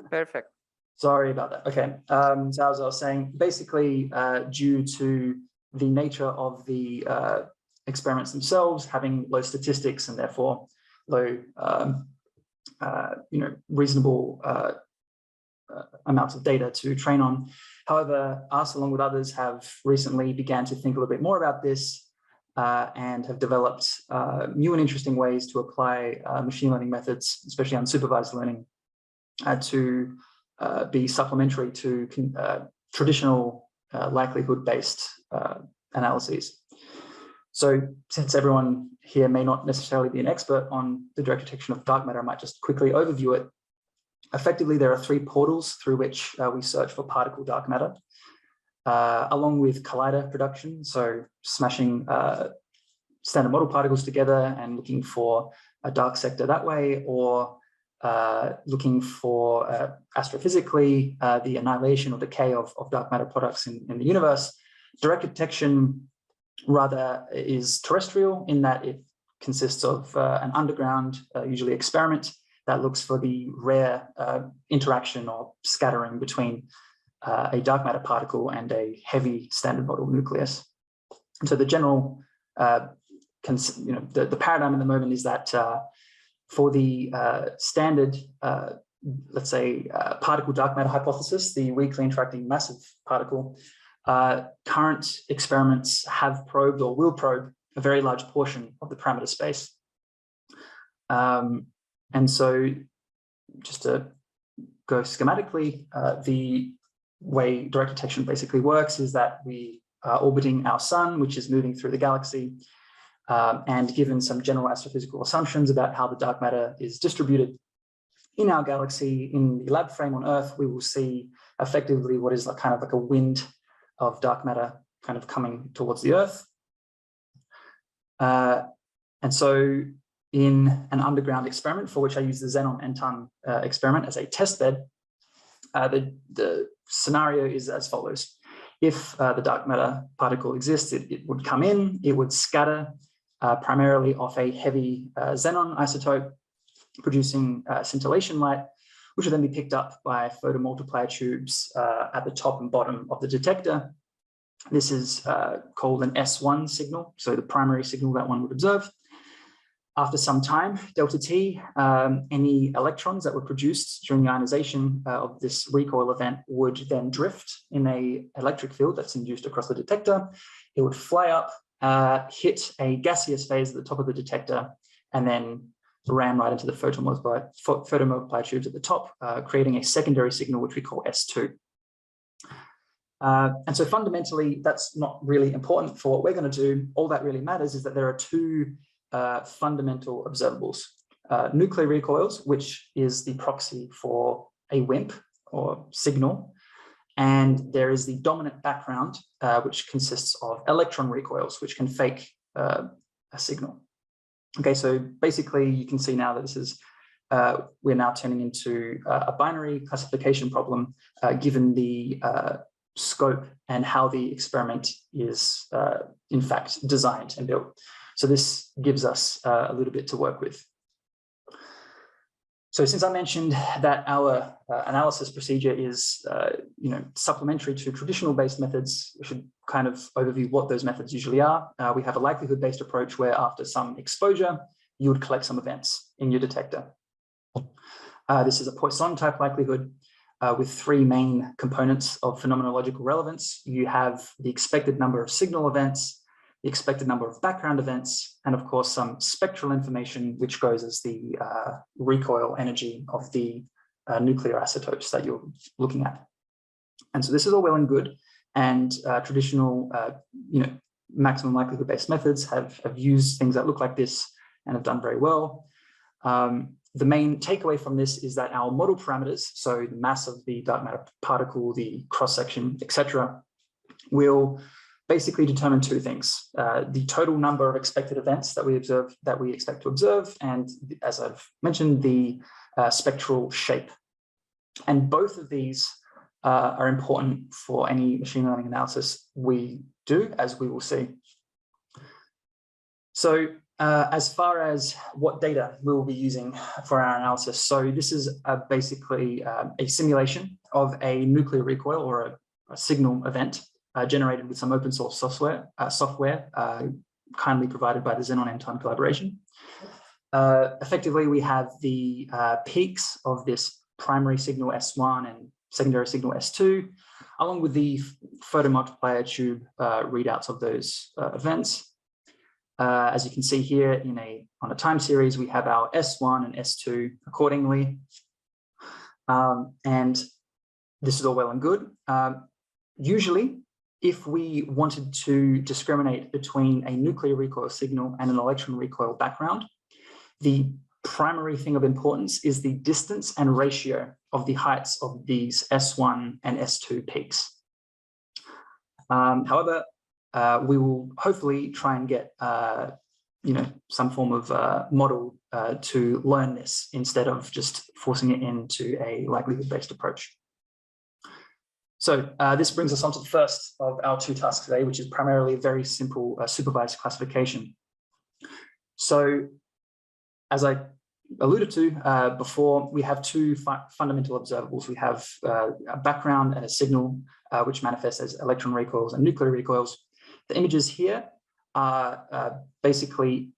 Perfect. Sorry about that. Okay. So as I was saying, basically, due to the nature of the experiments themselves having low statistics and therefore low, reasonable amounts of data to train on. However, us, along with others, have recently began to think a little bit more about this and have developed new and interesting ways to apply machine learning methods, especially unsupervised learning, to be supplementary to traditional likelihood-based analyses. So since everyone here may not necessarily be an expert on the direct detection of dark matter, I might just quickly overview it. Effectively, there are 3 portals through which we search for particle dark matter, along with collider production, so smashing standard model particles together and looking for a dark sector that way, or looking for astrophysically the annihilation or decay of dark matter products in the universe. Direct detection rather is terrestrial in that it consists of an underground, usually experiment, that looks for the rare interaction or scattering between a dark matter particle and a heavy standard model nucleus. And so the general, the paradigm at the moment is that for the standard, let's say, particle dark matter hypothesis, the weakly interacting massive particle, current experiments have probed or will probe a very large portion of the parameter space. And so just to go schematically, the way direct detection basically works is that we are orbiting our sun, which is moving through the galaxy, and given some general astrophysical assumptions about how the dark matter is distributed in our galaxy, in the lab frame on Earth, we will see effectively what is kind of like a wind of dark matter kind of coming towards the Earth. And so in an underground experiment, for which I use the xenon-nton experiment as a test bed, the scenario is as follows. If the dark matter particle exists, it would come in, it would scatter primarily off a heavy xenon isotope, producing scintillation light, which will then be picked up by photomultiplier tubes at the top and bottom of the detector. This is called an S1 signal, so the primary signal that one would observe. After some time, delta T, any electrons that were produced during the ionization of this recoil event would then drift in an electric field that's induced across the detector. It would fly up, hit a gaseous phase at the top of the detector, and then ram right into the photomultiplier tubes at the top, creating a secondary signal, which we call S2. And so fundamentally, that's not really important for what we're going to do. All that really matters is that there are 2 fundamental observables. Nuclear recoils, which is the proxy for a WIMP or signal, and there is the dominant background, which consists of electron recoils, which can fake a signal. Okay, so basically you can see now that this is, we're now turning into a binary classification problem, given the scope and how the experiment is in fact designed and built. So this gives us a little bit to work with. So since I mentioned that our analysis procedure is supplementary to traditional based methods, we should kind of overview what those methods usually are. We have a likelihood-based approach where after some exposure, you would collect some events in your detector. This is a Poisson type likelihood with 3 main components of phenomenological relevance. You have the expected number of signal events, the expected number of background events, and of course some spectral information, which goes as the recoil energy of the nuclear isotopes that you're looking at. And so this is all well and good, and traditional maximum likelihood-based methods have used things that look like this and have done very well. The main takeaway from this is that our model parameters, so the mass of the dark matter particle, the cross-section, etc., will basically determine 2 things: the total number of expected events that we expect to observe, and as I've mentioned, the spectral shape. And both of these are important for any machine learning analysis we do, as we will see. So as far as what data we will be using for our analysis, so this is basically a simulation of a nuclear recoil or a signal event generated with some open source software kindly provided by the Xenon End-Time Collaboration. Effectively, we have the peaks of this primary signal S1 and secondary signal S2, along with the photomultiplier tube readouts of those events. As you can see here on a time series, we have our S1 and S2 accordingly. And this is all well and good. Usually, if we wanted to discriminate between a nuclear recoil signal and an electron recoil background, the primary thing of importance is the distance and ratio of the heights of these S1 and S2 peaks. However, we will hopefully try and get some form of model to learn this instead of just forcing it into a likelihood-based approach. So this brings us on to the first of our two tasks today, which is primarily a very simple supervised classification. So as I alluded to before, we have two fundamental observables. We have a background and a signal, which manifests as electron recoils and nuclear recoils. The images here are basically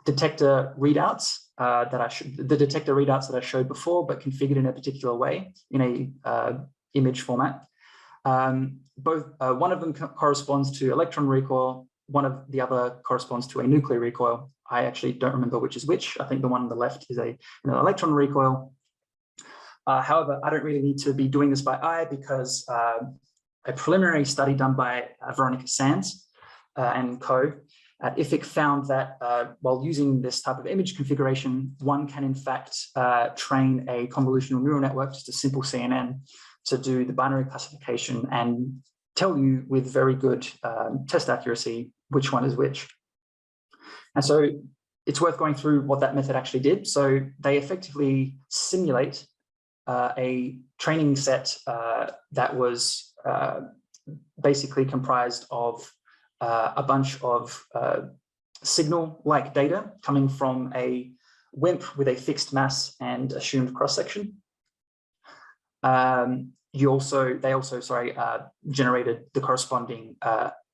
detector readouts the detector readouts that I showed before, but configured in a particular way in a image format. One of them corresponds to electron recoil. One of the other corresponds to a nuclear recoil. I actually don't remember which is which. I think the one on the left is an electron recoil. However, I don't really need to be doing this by eye because a preliminary study done by Veronica Sands and co. at IFIC found that while using this type of image configuration, one can in fact train a convolutional neural network, just a simple CNN, to do the binary classification and tell you with very good test accuracy which one is which. And so it's worth going through what that method actually did. So they effectively simulate a training set that was basically comprised of a bunch of signal-like data coming from a WIMP with a fixed mass and assumed cross-section. They also generated the corresponding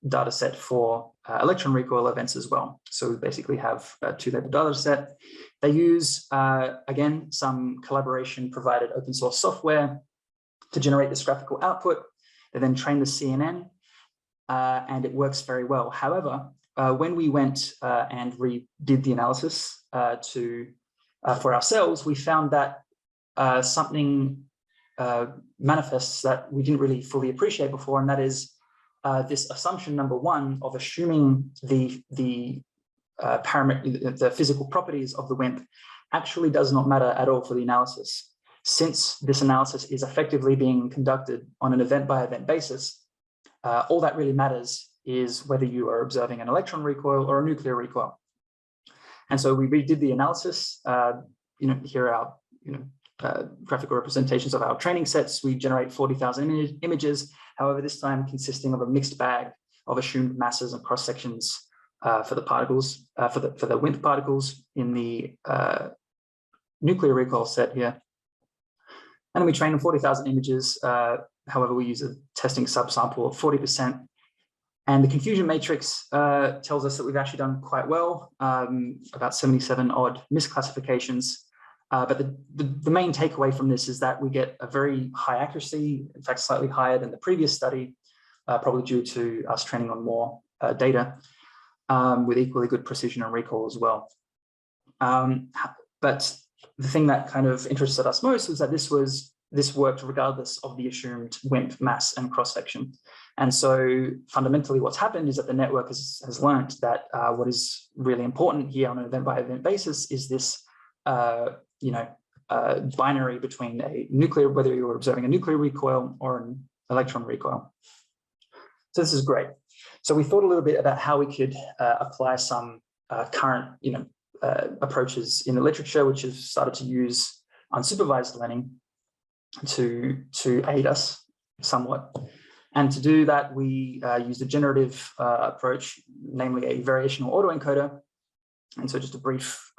data set for electron recoil events as well. So we basically have a two-level data set. They use, again, some collaboration provided open source software to generate this graphical output. They then train the CNN, and it works very well. However, when we went and redid the analysis for ourselves, we found that something manifests that we didn't really fully appreciate before, and that is this assumption number one of assuming the physical properties of the WIMP actually does not matter at all for the analysis. Since this analysis is effectively being conducted on an event-by-event basis, all that really matters is whether you are observing an electron recoil or a nuclear recoil. And so we redid the analysis. Here are our graphical representations of our training sets. We generate 40,000 images, however, this time consisting of a mixed bag of assumed masses and cross sections for the particles, for the WIMP particles in the nuclear recoil set here. And then we train 40,000 images. However, we use a testing subsample of 40%. And the confusion matrix tells us that we've actually done quite well, about 77 odd misclassifications. But the main takeaway from this is that we get a very high accuracy, in fact, slightly higher than the previous study, probably due to us training on more data with equally good precision and recall as well. But the thing that kind of interested us most was that this worked regardless of the assumed WIMP mass and cross-section. And so fundamentally what's happened is that the network has learned that what is really important here on an event-by-event basis is this binary between a nuclear, whether you're observing a nuclear recoil or an electron recoil. So this is great. So we thought a little bit about how we could apply some current approaches in the literature, which has started to use unsupervised learning to aid us somewhat. And to do that, we used a generative approach, namely a variational-auto-encoder. And so just a brief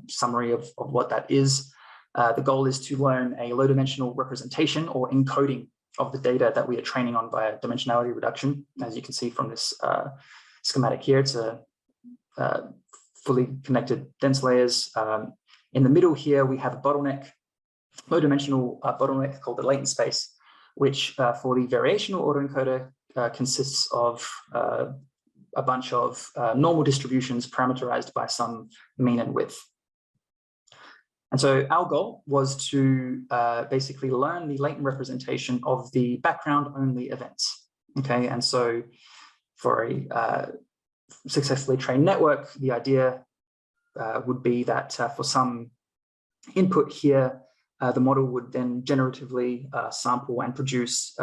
summary of what that is. The goal is to learn a low-dimensional representation or encoding of the data that we are training on via dimensionality reduction. As you can see from this schematic here, it's a fully connected dense layers. In the middle here, we have a bottleneck, low-dimensional bottleneck called the latent space, which for the variational-auto-encoder consists of a bunch of normal distributions parameterized by some mean and width. And so our goal was to basically learn the latent representation of the background-only events. Okay, and so for a successfully trained network, the idea would be that for some input here, the model would then generatively sample and produce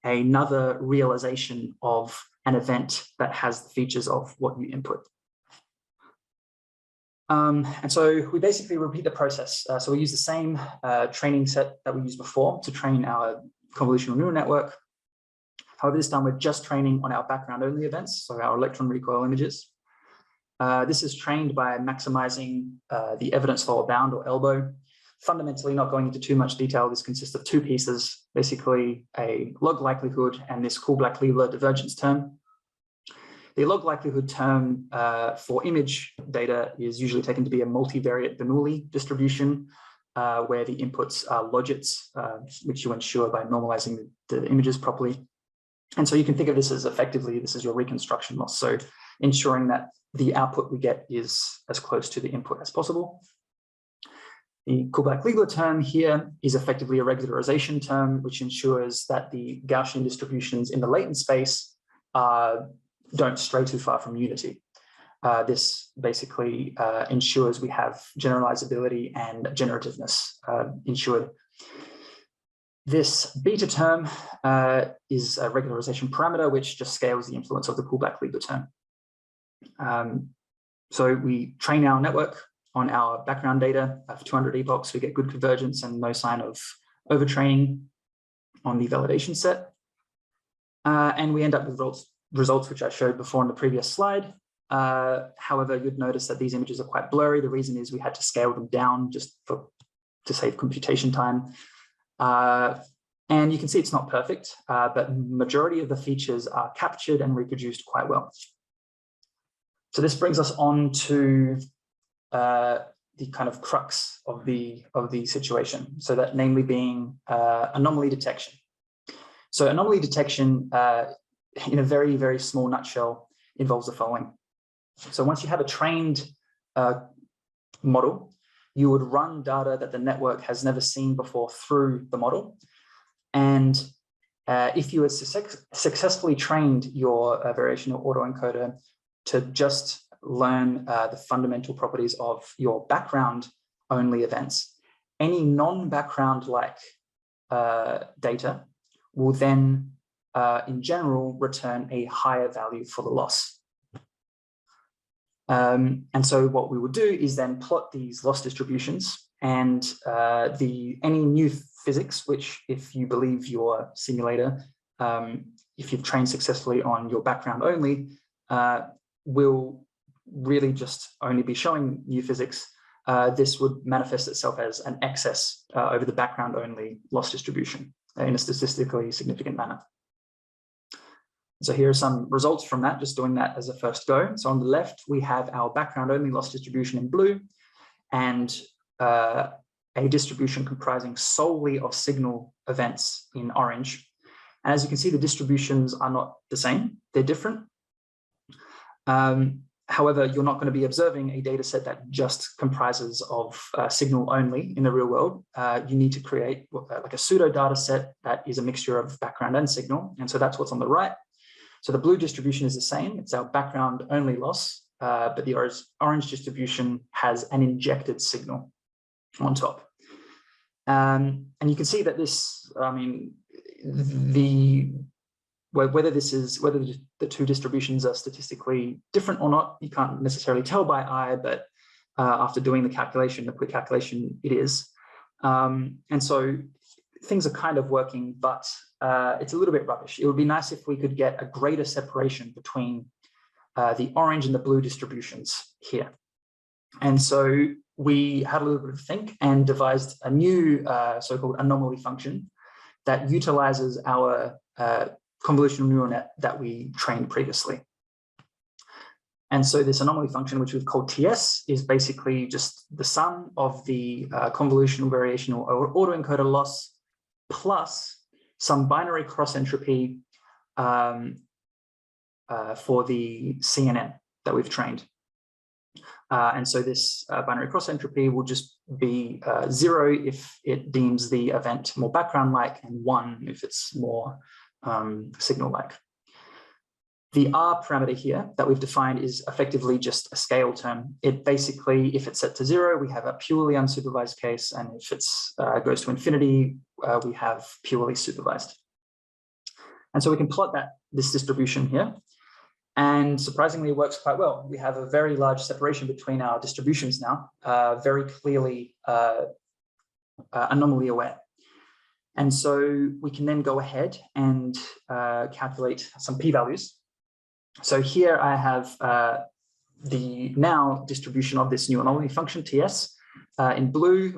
another realization of an event that has the features of what you input. And so we basically repeat the process. So we use the same training set that we used before to train our convolutional neural network. However, this time we're just training on our background-only events, so our electron recoil images. This is trained by maximizing the evidence lower bound, or elbow. Fundamentally, not going into too much detail, this consists of two pieces, basically a log likelihood and this Kullback-Leibler divergence term. The log likelihood term for image data is usually taken to be a multivariate Bernoulli distribution, where the inputs are logits, which you ensure by normalizing the images properly. And so you can think of this as effectively, this is your reconstruction loss. So ensuring that the output we get is as close to the input as possible. The Kullback-Leibler term here is effectively a regularization term, which ensures that the Gaussian distributions in the latent space don't stray too far from unity. This basically ensures we have generalizability and generativeness ensured. This beta term is a regularization parameter, which just scales the influence of the Kullback-Leibler term. So we train our network on our background data for 200 epochs. We get good convergence and no sign of overtraining on the validation set. And we end up with results which I showed before on the previous slide. However, you'd notice that these images are quite blurry. The reason is we had to scale them down just to save computation time. And you can see it's not perfect, but majority of the features are captured and reproduced quite well. So this brings us on to the kind of crux of the situation. So that namely being anomaly detection. So anomaly detection in a very, very small nutshell involves the following. So once you have a trained model, you would run data that the network has never seen before through the model. And if you had successfully trained your variational-auto-encoder to just learn the fundamental properties of your background-only events, any non-background-like data will then, in general, return a higher value for the loss. And so what we would do is then plot these loss distributions and any new physics, which if you believe your simulator, if you've trained successfully on your background only, will really just only be showing new physics. This would manifest itself as an excess over the background only loss distribution in a statistically significant manner. So here are some results from that, just doing that as a first go. So on the left, we have our background only loss distribution in blue and a distribution comprising solely of signal events in orange. And as you can see, the distributions are not the same, they're different. However, you're not going to be observing a data set that just comprises of signal only in the real world. You need to create like a pseudo data set that is a mixture of background and signal. And so that's what's on the right. So the blue distribution is the same. It's our background only loss, but the orange distribution has an injected signal on top. And you can see that this, I mean, whether the two distributions are statistically different or not, you can't necessarily tell by eye, but after doing the quick calculation, it is. And so things are kind of working, but it's a little bit rubbish. It would be nice if we could get a greater separation between the orange and the blue distributions here. And so we had a little bit of a think and devised a new so-called anomaly function that utilizes our convolutional neural net that we trained previously. And so this anomaly function, which we've called TS, is basically just the sum of the convolutional variational autoencoder loss plus some binary cross entropy for the CNN that we've trained. And so this binary cross entropy will just be 0 if it deems the event more background-like, and 1 if it's more signal-like. The R parameter here that we've defined is effectively just a scale term. It basically, if it's set to 0, we have a purely unsupervised case, and if it's goes to infinity, we have purely supervised. And so we can plot this distribution here, and surprisingly, it works quite well. We have a very large separation between our distributions now, very clearly anomaly aware. And so we can then go ahead and calculate some p-values. So here I have the now distribution of this new anomaly function TS. In blue,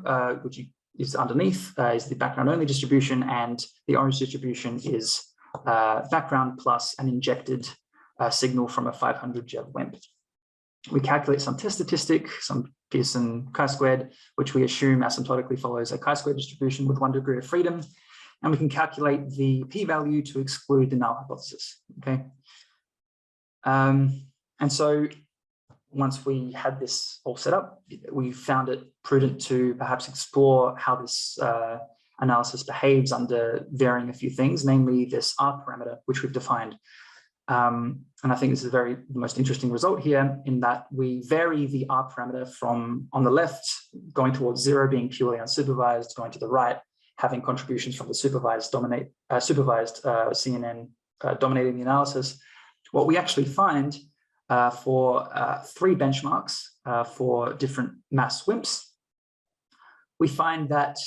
which is underneath, is the background only distribution, and the orange distribution is background plus an injected signal from a 500 JEV WIMP. We calculate some test statistic, some Pearson chi-squared, which we assume asymptotically follows a chi-squared distribution with 1 degree of freedom, and we can calculate the p-value to exclude the null hypothesis. Okay. And so once we had this all set up, we found it prudent to perhaps explore how this analysis behaves under varying a few things, namely this R parameter, which we've defined. And I think this is the most interesting result here, in that we vary the R parameter from, on the left, going towards 0, being purely unsupervised, going to the right, having contributions from the supervised CNN dominating the analysis. What we actually find for 3 benchmarks for different mass WIMPs, we find that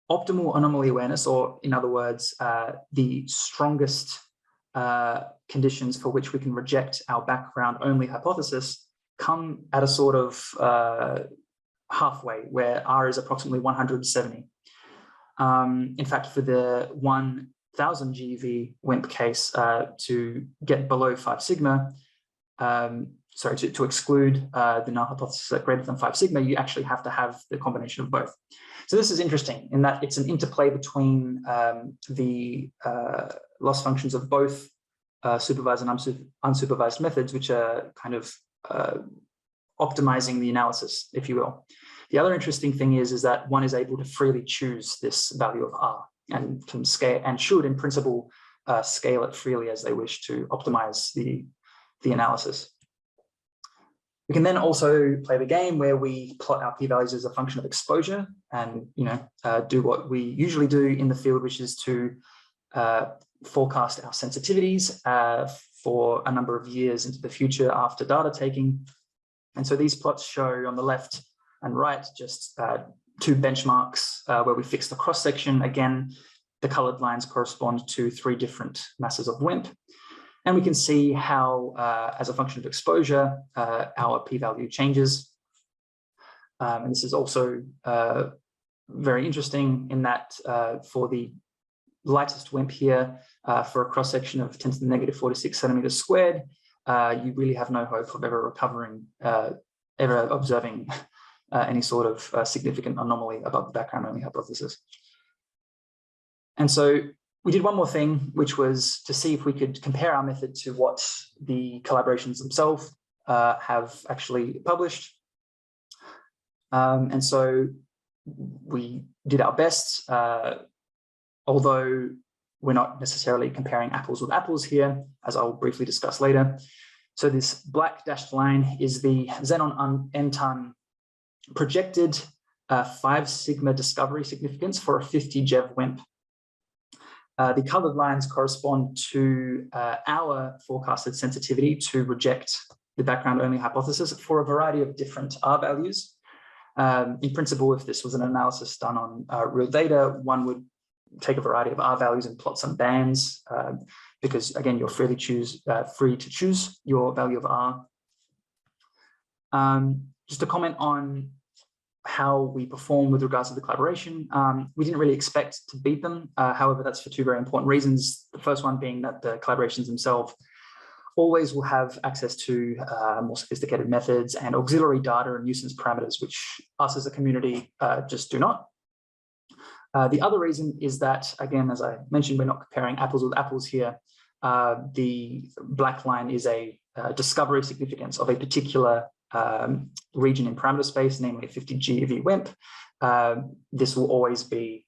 optimal anomaly awareness, or in other words, the strongest conditions for which we can reject our background only hypothesis, come at a sort of halfway, where R is approximately 170. In fact, for the 1000 GeV WIMP case, to get below 5 sigma, to exclude the null hypothesis at greater than 5 sigma, you actually have to have the combination of both. So this is interesting in that it's an interplay between the loss functions of both supervised and unsupervised methods, which are kind of optimizing the analysis, if you will. The other interesting thing is that one is able to freely choose this value of R, and can scale, and should in principle scale it freely as they wish to optimize the analysis. We can then also play the game where we plot our p-values as a function of exposure, and do what we usually do in the field, which is to forecast our sensitivities for a number of years into the future after data taking. And so these plots show on the left and right just 2 benchmarks where we fix the cross section. Again, the colored lines correspond to 3 different masses of WIMP. And we can see how, as a function of exposure, our p-value changes. And this is also very interesting in that for the lightest WIMP here, for a cross section of 10 to the negative 46 centimeters squared, you really have no hope of ever recovering, ever observing any sort of significant anomaly above the background only hypothesis. And so we did one more thing, which was to see if we could compare our method to what the collaborations themselves have actually published. And so we did our best, although we're not necessarily comparing apples with apples here, as I'll briefly discuss later. So this black dashed line is the Xenon N-ton projected 5 sigma discovery significance for a 50 JeV WIMP. The colored lines correspond to our forecasted sensitivity to reject the background only hypothesis for a variety of different R values. In principle, if this was an analysis done on real data, one would take a variety of R values and plot some bands, because again, you're free to choose your value of R. Just to comment on how we perform with regards to the collaboration, we didn't really expect to beat them. However, that's for two very important reasons. The first one being that the collaborations themselves always will have access to more sophisticated methods and auxiliary data and nuisance parameters, which us as a community just do not. The other reason is that, again, as I mentioned, we're not comparing apples with apples here. The black line is a discovery significance of a particular region in parameter space, namely 50 GeV WIMP. This will always be,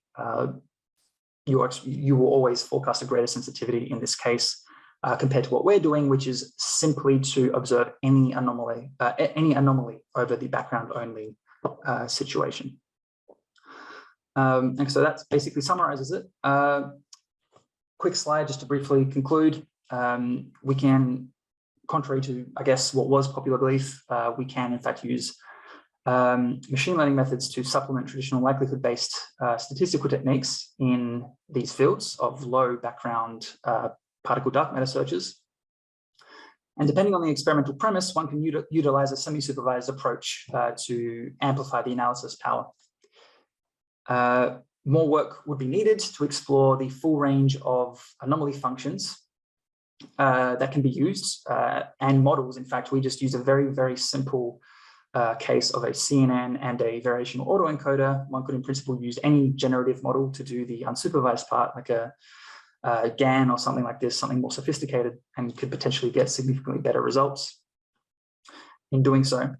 you will always forecast a greater sensitivity in this case compared to what we're doing, which is simply to observe any anomaly over the background only situation. And so that basically summarizes it. Quick slide just to briefly conclude. We can, contrary to, I guess, what was popular belief, we can in fact use machine learning methods to supplement traditional likelihood-based statistical techniques in these fields of low background particle dark matter searches. And depending on the experimental premise, one can utilize a semi-supervised approach to amplify the analysis power. More work would be needed to explore the full range of anomaly functions that can be used and models. In fact, we just use a very, very simple case of a CNN and a variational-auto-encoder. One could in principle use any generative model to do the unsupervised part, like a GAN or something like this, something more sophisticated, and could potentially get significantly better results in doing so.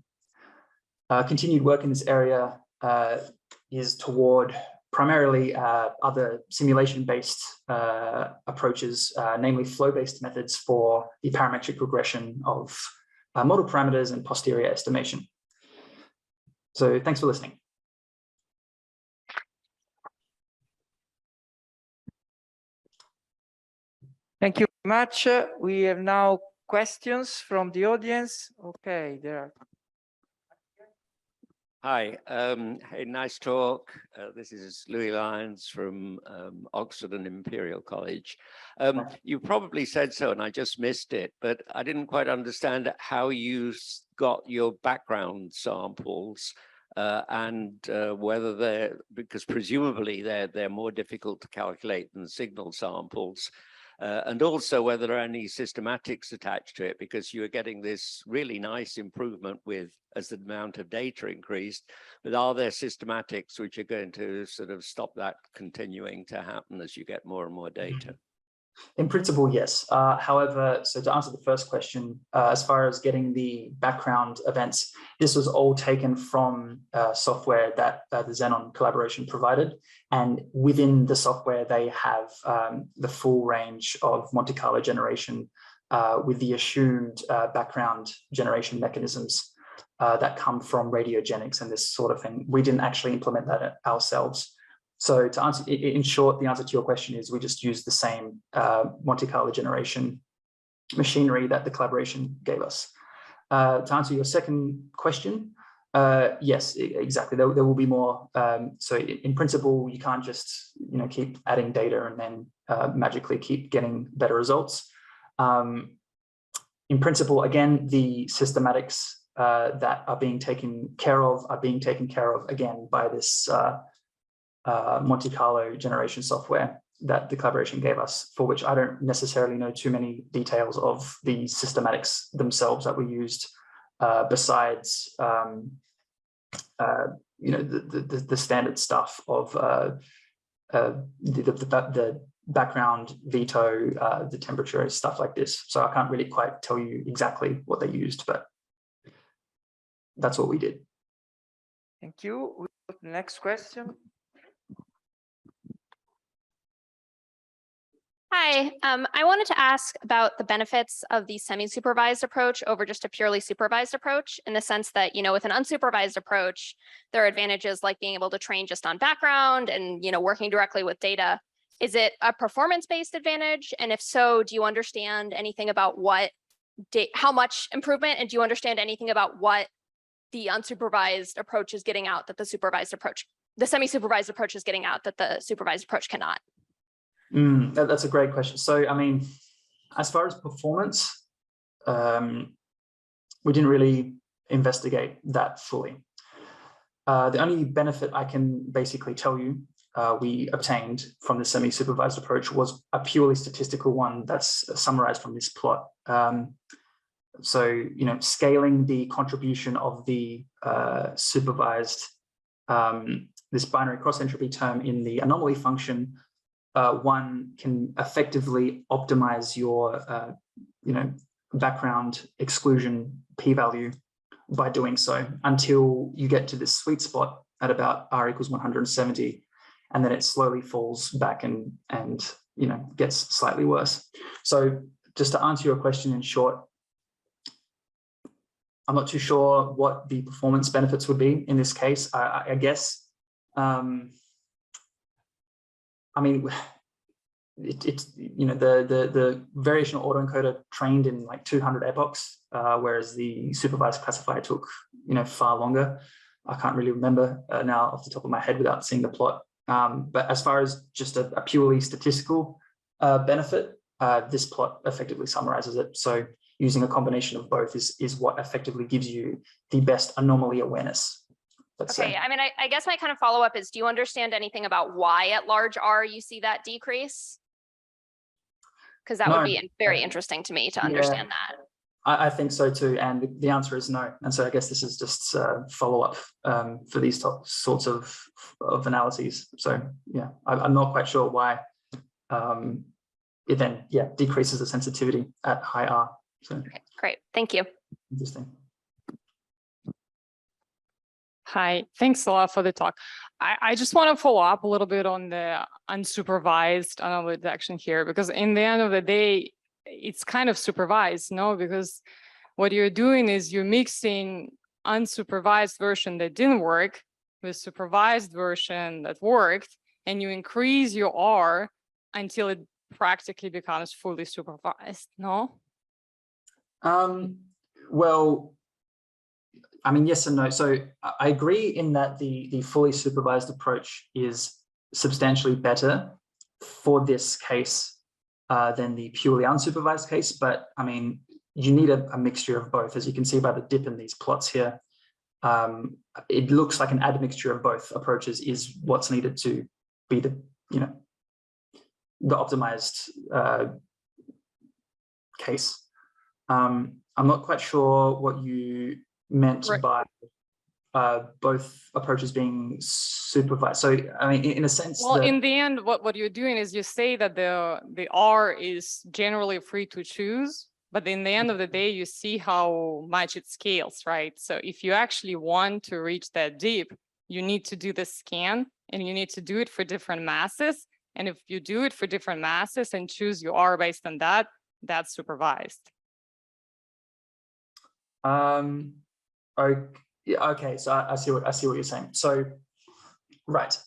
Continued work in this area is toward primarily other simulation-based approaches, namely flow-based methods for the parametric regression of model parameters and posterior estimation. So thanks for listening. Thank you very much. We have now questions from the audience. Okay, there are. Hi, hey, nice talk. This is Louis Lyons from Oxford and Imperial College. You probably said so, and I just missed it, but I didn't quite understand how you got your background samples and whether they're, because presumably they're more difficult to calculate than signal samples. And also whether there are any systematics attached to it, because you are getting this really nice improvement with as the amount of data increased, but are there systematics which are going to sort of stop that continuing to happen as you get more and more data? In principle, yes. However, so to answer the first question, as far as getting the background events, this was all taken from software that the Xenon collaboration provided. And within the software, they have the full range of Monte Carlo generation with the assumed background generation mechanisms that come from radiogenics and this sort of thing. We didn't actually implement that ourselves. So to answer, in short, the answer to your question is we just use the same Monte Carlo generation machinery that the collaboration gave us. To answer your second question, yes, exactly. There will be more. So in principle, you can't just keep adding data and then magically keep getting better results. In principle, again, the systematics that are being taken care of again by this Monte Carlo generation software that the collaboration gave us, for which I don't necessarily know too many details of the systematics themselves that were used, besides the standard stuff of the background veto, the temperature, stuff like this. So I can't really quite tell you exactly what they used, but that's what we did. Thank you. Next question. Hi, I wanted to ask about the benefits of the semi-supervised approach over just a purely supervised approach, in the sense that, with an unsupervised approach, there are advantages like being able to train just on background and, working directly with data. Is it a performance-based advantage? And if so, do you understand anything about how much improvement, and do you understand anything about what the unsupervised approach is getting out that the semi-supervised approach is getting out that the supervised approach cannot? That's a great question. So, I mean, as far as performance, we didn't really investigate that fully. The only benefit I can basically tell you we obtained from the semi-supervised approach was a purely statistical one that's summarized from this plot. So, you know, scaling the contribution of the supervised, this binary cross entropy term in the anomaly function, one can effectively optimize your, you know, background exclusion p-value by doing so until you get to this sweet spot at about r equals 170, and then it slowly falls back and you know, gets slightly worse. So just to answer your question in short, I'm not too sure what the performance benefits would be in this case. I guess, I mean, it's, you know, the variational-auto-encoder trained in like 200 epochs, whereas the supervised classifier took, you know, far longer. I can't really remember now off the top of my head without seeing the plot. But as far as just a purely statistical benefit, this plot effectively summarizes it. So using a combination of both is what effectively gives you the best anomaly awareness. Okay, I mean, I guess my kind of follow-up is, do you understand anything about why at large R you see that decrease? Because that would be very interesting to me to understand that. I think so too, and the answer is no. And so I guess this is just follow-up for these sorts of analyses. So yeah, I'm not quite sure why it then decreases the sensitivity at high R. So okay, great, thank you. Interesting. Hi, thanks a lot for the talk. I just want to follow up a little bit on the unsupervised anomaly detection here, because in the end of the day, it's kind of supervised, no? Because what you're doing is you're mixing unsupervised version that didn't work with supervised version that worked, and you increase your R until it practically becomes fully supervised, no? Well, I mean, yes and no. So I agree in that the fully supervised approach is substantially better for this case than the purely unsupervised case. But I mean, you need a mixture of both. As you can see by the dip in these plots here, it looks like an admixture of both approaches is what's needed to be the, you know, the optimized case. I'm not quite sure what you meant by both approaches being supervised. So I mean, in a sense, well, in the end, what you're doing is you say that the R is generally free to choose, but in the end of the day, you see how much it scales, right? So if you actually want to reach that deep, you need to do the scan, and you need to do it for different masses. And if you do it for different masses and choose your R based on that, that's supervised. Okay, so I see what you're saying. So, right,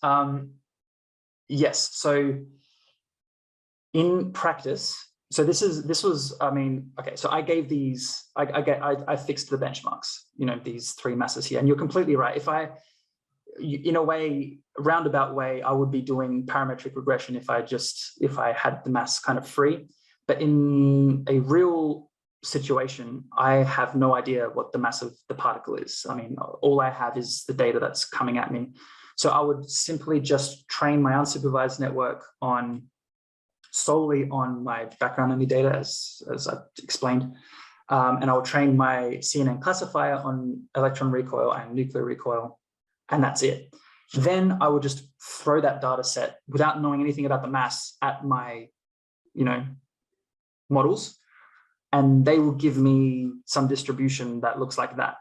yes. So, in practice, so this was, I mean, okay. So I gave these, I fixed the benchmarks. You know, these three masses here, and you're completely right. If in a way, roundabout way, I would be doing parametric regression if I had the mass kind of free. But in a real situation, I have no idea what the mass of the particle is. I mean, all I have is the data that's coming at me. So I would simply just train my unsupervised network solely on my background only data, as I explained. And I'll train my CNN classifier on electron recoil and nuclear recoil, and that's it. Then I would just throw that data set without knowing anything about the mass at my, you know, models, and they will give me some distribution that looks like that,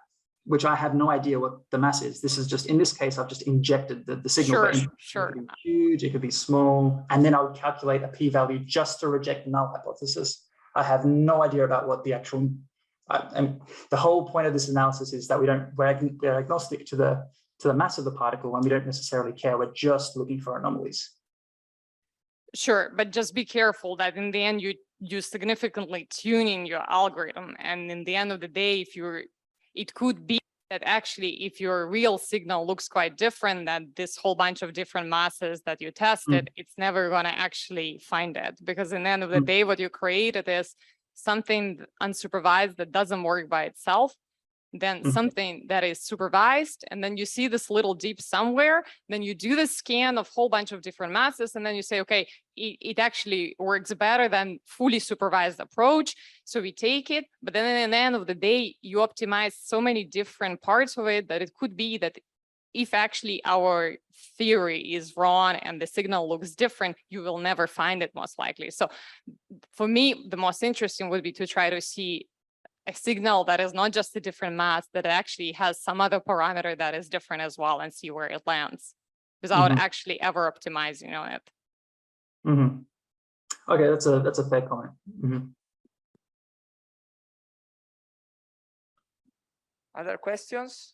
which I have no idea what the mass is. This is just, in this case, I've just injected the signal. Sure. It could be huge, it could be small, and then I would calculate a p-value just to reject the null hypothesis. I have no idea about what the actual, and the whole point of this analysis is that we're agnostic to the mass of the particle, and we don't necessarily care. We're just looking for anomalies. Sure, but just be careful that in the end you're significantly tuning your algorithm, and in the end of the day, it could be that actually, if your real signal looks quite different than this whole bunch of different masses that you tested, it's never going to actually find it, because in the end of the day, what you created is something unsupervised that doesn't work by itself, then something that is supervised, and then you see this little dip somewhere, then you do the scan of whole bunch of different masses, and then you say, okay, it actually works better than fully supervised approach. So we take it, but then at the end of the day, you optimize so many different parts of it that it could be that if actually our theory is wrong and the signal looks different, you will never find it most likely. So for me, the most interesting would be to try to see a signal that is not just a different mass, that actually has some other parameter that is different as well, and see where it lands without actually ever optimizing on it. Okay, that's a fair comment. Other questions?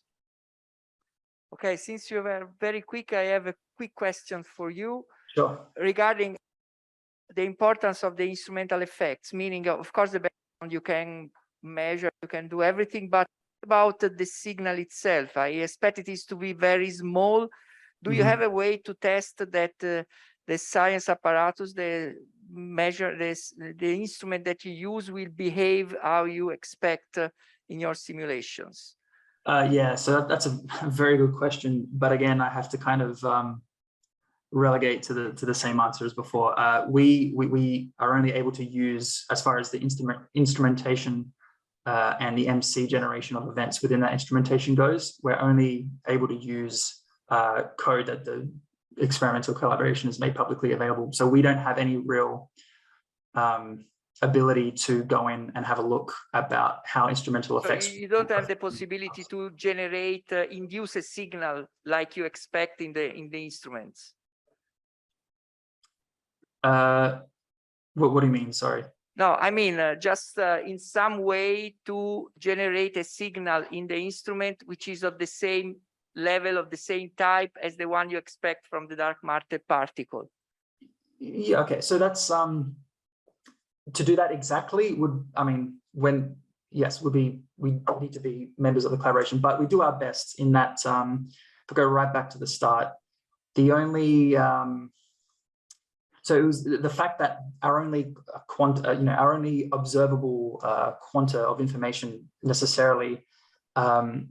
Okay, since you were very quick, I have a quick question for you. Sure. Regarding the importance of the instrumental effects, meaning, of course, the background you can measure, you can do everything, but about the signal itself, I expect it is to be very small. Do you have a way to test that the science apparatus, the measure, the instrument that you use will behave how you expect in your simulations? Yeah, so that's a very good question. But again, I have to kind of relegate to the same answer as before. We are only able to use, as far as the instrumentation and the MC generation of events within that instrumentation goes, we're only able to use code that the experimental collaboration has made publicly available. So we don't have any real ability to go in and have a look about how instrumental effects. So you don't have the possibility to generate, induce a signal like you expect in the instruments. What do you mean? Sorry. No, I mean, just in some way to generate a signal in the instrument, which is of the same level, of the same type as the one you expect from the dark matter particle. Yeah, okay. So that's, to do that exactly would, I mean, yes, we need to be members of the collaboration, but we do our best in that, to go right back to the start, the only, so it was the fact that our only our only observable quanta of information necessarily are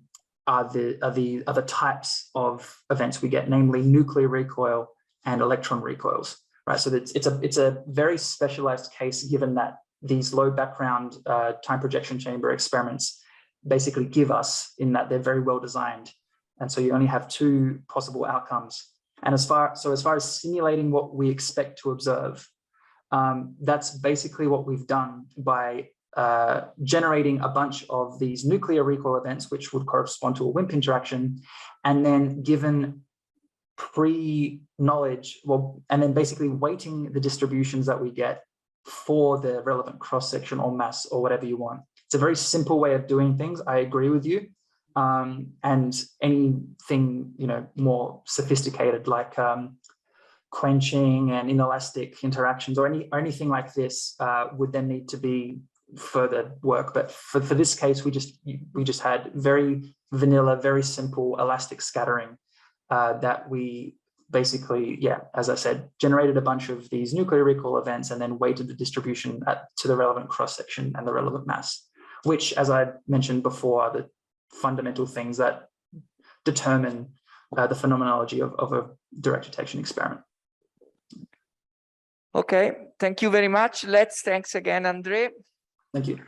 the types of events we get, namely nuclear recoil and electron recoils, right? So it's a very specialized case, given that these low background time projection chamber experiments basically give us, in that they're very well designed, and so you only have two possible outcomes. And as far as simulating what we expect to observe, that's basically what we've done by generating a bunch of these nuclear recoil events, which would correspond to a WIMP interaction, and then given pre-knowledge, and then basically weighting the distributions that we get for the relevant cross-section or mass or whatever you want. It's a very simple way of doing things. I agree with you. And anything, more sophisticated, like quenching and inelastic interactions or anything like this would then need to be further work. But for this case, we just had very vanilla, very simple elastic scattering that we basically, as I said, generated a bunch of these nuclear recoil events and then weighted the distribution to the relevant cross-section and the relevant mass, which, as I mentioned before, are the fundamental things that determine the phenomenology of a direct detection experiment. Okay, thank you very much. Thanks again, Andre. Thank you.